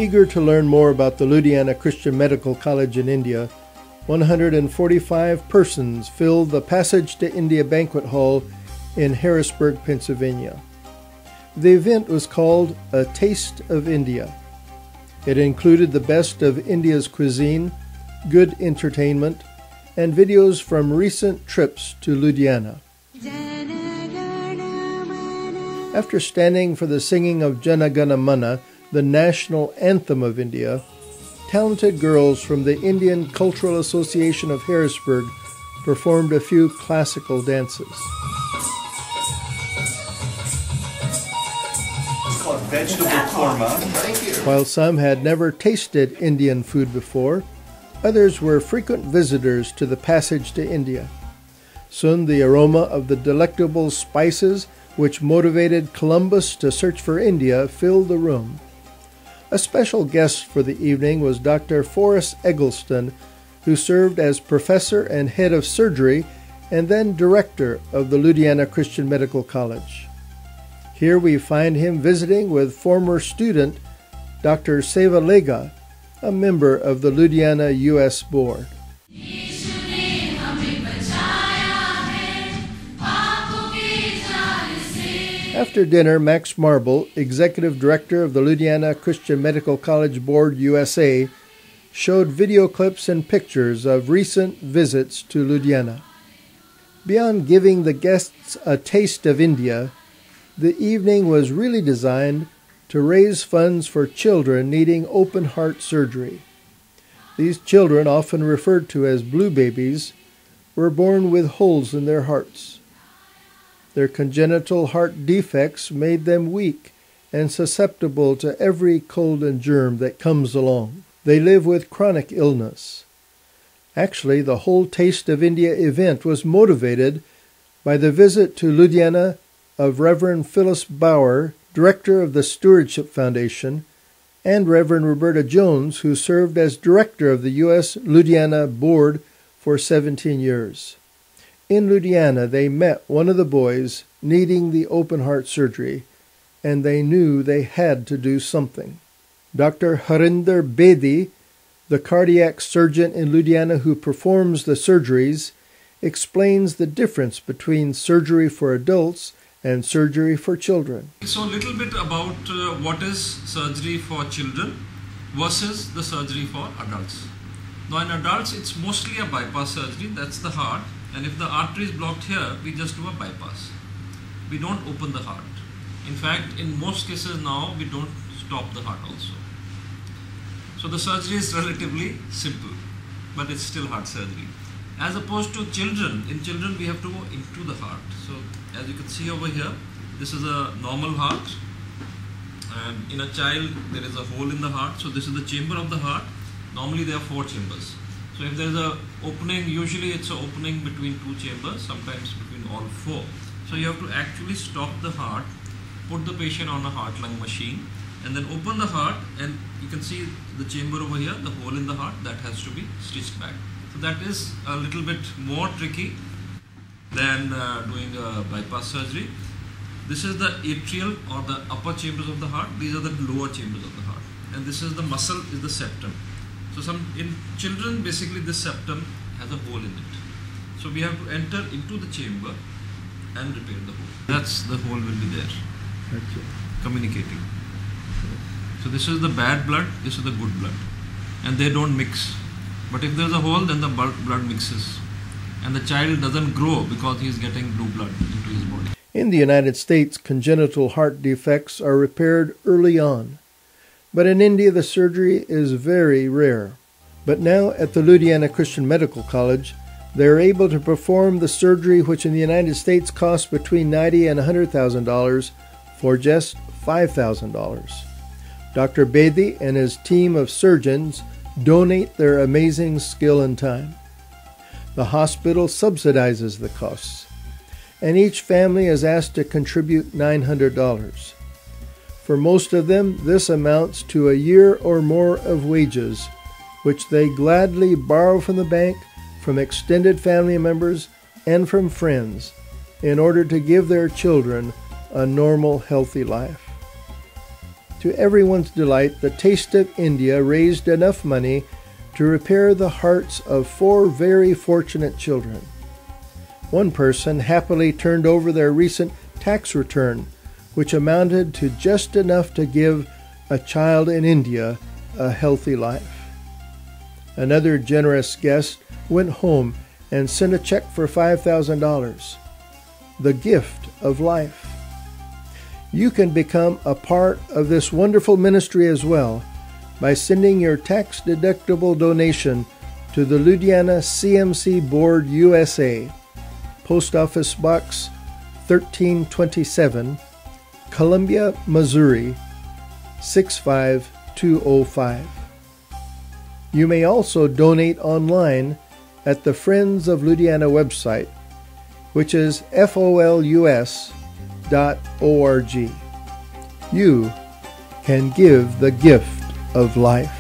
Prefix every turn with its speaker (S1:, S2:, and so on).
S1: Eager to learn more about the Ludhiana Christian Medical College in India, 145 persons filled the Passage to India banquet hall in Harrisburg, Pennsylvania. The event was called A Taste of India. It included the best of India's cuisine, good entertainment, and videos from recent trips to Ludhiana. After standing for the singing of Jana Gana Mana, the national anthem of India, talented girls from the Indian Cultural Association of Harrisburg performed a few classical dances.
S2: It's called vegetable korma.
S1: While some had never tasted Indian food before, others were frequent visitors to the Passage to India. Soon the aroma of the delectable spices which motivated Columbus to search for India filled the room. A special guest for the evening was Dr. Forrest Eggleston, who served as professor and head of surgery and then director of the Ludhiana Christian Medical College. Here we find him visiting with former student Dr. Seva Lega, a member of the Ludhiana U.S. Board. After dinner, Max Marble, Executive Director of the Ludhiana Christian Medical College Board USA, showed video clips and pictures of recent visits to Ludhiana. Beyond giving the guests a taste of India, the evening was really designed to raise funds for children needing open-heart surgery. These children, often referred to as blue babies, were born with holes in their hearts. Their congenital heart defects made them weak and susceptible to every cold and germ that comes along. They live with chronic illness. Actually, the whole Taste of India event was motivated by the visit to Ludhiana of Reverend Phyllis Bauer, Director of the Stewardship Foundation, and Reverend Roberta Jones, who served as Director of the U.S. Ludhiana Board for 17 years. In Ludhiana, they met one of the boys needing the open-heart surgery, and they knew they had to do something. Dr. Harinder Bedi, the cardiac surgeon in Ludhiana who performs the surgeries, explains the difference between surgery for adults and surgery for children.
S3: So a little bit about what is surgery for children versus the surgery for adults. Now in adults, it's mostly a bypass surgery, that's the heart. And if the artery is blocked here, we just do a bypass. We don't open the heart. In fact, in most cases now, we don't stop the heart also. So the surgery is relatively simple, but it's still heart surgery. As opposed to children, in children we have to go into the heart. So as you can see over here, this is a normal heart. And in a child, there is a hole in the heart. So this is the chamber of the heart. Normally there are 4 chambers. So if there is an opening, usually it's an opening between 2 chambers, sometimes between all 4. So you have to actually stop the heart, put the patient on a heart-lung machine, and then open the heart, and you can see the chamber over here, the hole in the heart, that has to be stitched back. So that is a little bit more tricky than doing a bypass surgery. This is the atrial or the upper chambers of the heart. These are the lower chambers of the heart. And this is the muscle, is the septum. So in children, basically this septum has a hole in it. So we have to enter into the chamber and repair the hole. That's the hole will be there, communicating. So this is the bad blood, this is the good blood. And they don't mix. But if there's a hole, then the blood mixes. And the child doesn't grow because he is getting blue blood into his body.
S1: In the United States, congenital heart defects are repaired early on. But in India, the surgery is very rare. But now at the Ludhiana Christian Medical College, they are able to perform the surgery which in the United States costs between $90,000 and $100,000 for just $5,000. Dr. Bedi and his team of surgeons donate their amazing skill and time. The hospital subsidizes the costs, and each family is asked to contribute $900. For most of them, this amounts to a year or more of wages, which they gladly borrow from the bank, from extended family members, and from friends, in order to give their children a normal, healthy life. To everyone's delight, the Taste of India raised enough money to repair the hearts of 4 very fortunate children. One person happily turned over their recent tax return, which amounted to just enough to give a child in India a healthy life. Another generous guest went home and sent a check for $5,000. The gift of life. You can become a part of this wonderful ministry as well by sending your tax-deductible donation to the Ludhiana CMC Board USA, Post Office Box 1327, Columbia, Missouri 65205. You may also donate online at the Friends of Ludhiana website, which is folus.org. You can give the gift of life.